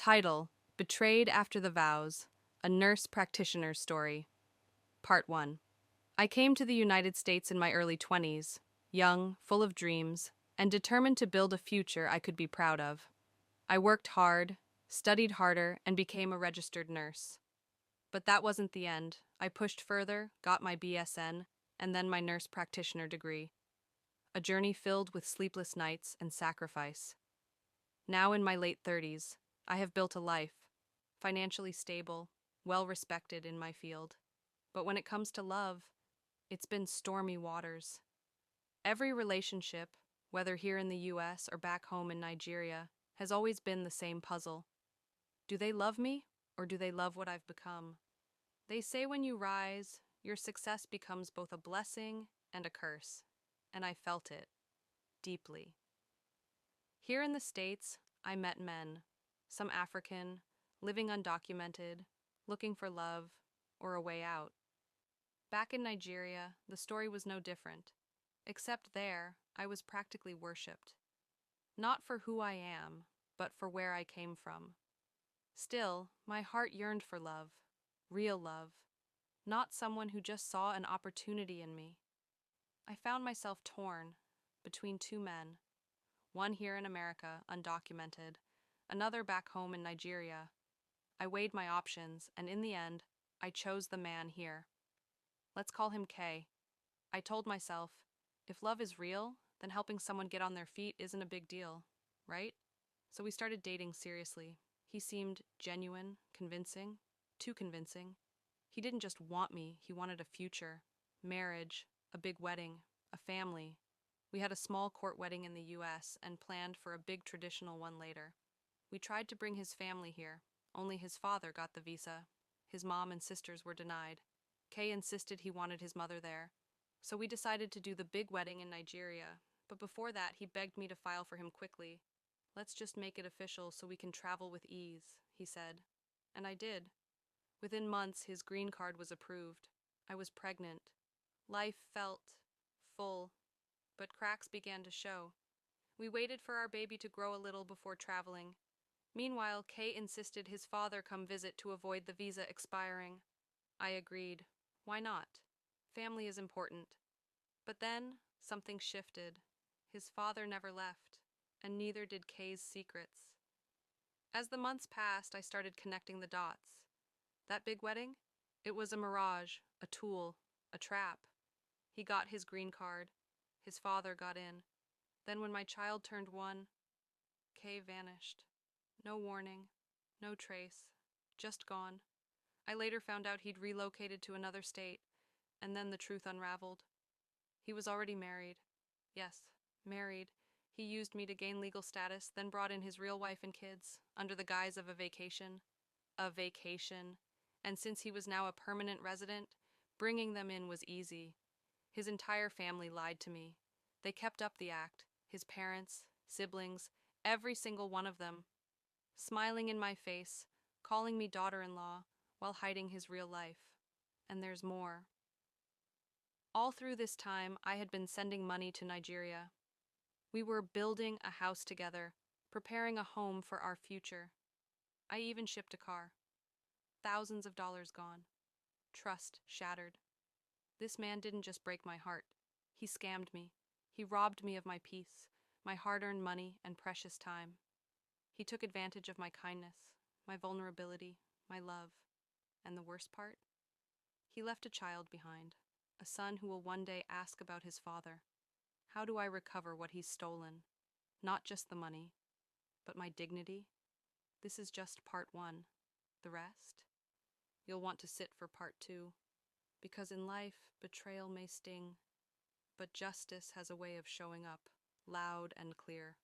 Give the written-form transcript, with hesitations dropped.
Title: Betrayed After the Vows, a Nurse Practitioner's Story. Part 1. I came to the United States in my early 20s, young, full of dreams, and determined to build a future I could be proud of. I worked hard, studied harder, and became a registered nurse. But that wasn't the end. I pushed further, got my BSN, and then my nurse practitioner degree. A journey filled with sleepless nights and sacrifice. Now in my late 30s, I have built a life, financially stable, well respected in my field. But when it comes to love, it's been stormy waters. Every relationship, whether here in the US or back home in Nigeria, has always been the same puzzle. Do they love me, or do they love what I've become? They say when you rise, your success becomes both a blessing and a curse, and I felt it deeply. Here in the States, I met men, some African, living undocumented, looking for love or a way out. Back in Nigeria, the story was no different, except there, I was practically worshipped. Not for who I am, but for where I came from. Still, my heart yearned for love, real love, not someone who just saw an opportunity in me. I found myself torn between two men, one here in America, undocumented, another back home in Nigeria. I weighed my options, and in the end, I chose the man here. Let's call him K. I told myself, if love is real, then helping someone get on their feet isn't a big deal, right? So we started dating seriously. He seemed genuine, convincing, too convincing. He didn't just want me, he wanted a future, marriage, a big wedding, a family. We had a small court wedding in the US and planned for a big traditional one later. We tried to bring his family here, only his father got the visa. His mom and sisters were denied. Kay insisted he wanted his mother there. So we decided to do the big wedding in Nigeria, but before that he begged me to file for him quickly. Let's just make it official so we can travel with ease, he said. And I did. Within months, his green card was approved. I was pregnant. Life felt full, but cracks began to show. We waited for our baby to grow a little before traveling. Meanwhile, Kay insisted his father come visit to avoid the visa expiring. I agreed. Why not? Family is important. But then, something shifted. His father never left, and neither did Kay's secrets. As the months passed, I started connecting the dots. That big wedding? It was a mirage, a tool, a trap. He got his green card. His father got in. Then when my child turned 1, Kay vanished. No warning, no trace, just gone. I later found out he'd relocated to another state, and then the truth unraveled. He was already married. Yes, married. He used me to gain legal status, then brought in his real wife and kids, under the guise of a vacation. A vacation. And since he was now a permanent resident, bringing them in was easy. His entire family lied to me. They kept up the act, his parents, siblings, every single one of them, smiling in my face, calling me daughter-in-law, while hiding his real life. And there's more. All through this time, I had been sending money to Nigeria. We were building a house together, preparing a home for our future. I even shipped a car. Thousands of dollars gone. Trust shattered. This man didn't just break my heart. He scammed me. He robbed me of my peace, my hard-earned money, and precious time. He took advantage of my kindness, my vulnerability, my love. And the worst part? He left a child behind, a son who will one day ask about his father. How do I recover what he's stolen? Not just the money, but my dignity? This is just part 1. The rest? You'll want to sit for part 2. Because in life, betrayal may sting, but justice has a way of showing up, loud and clear.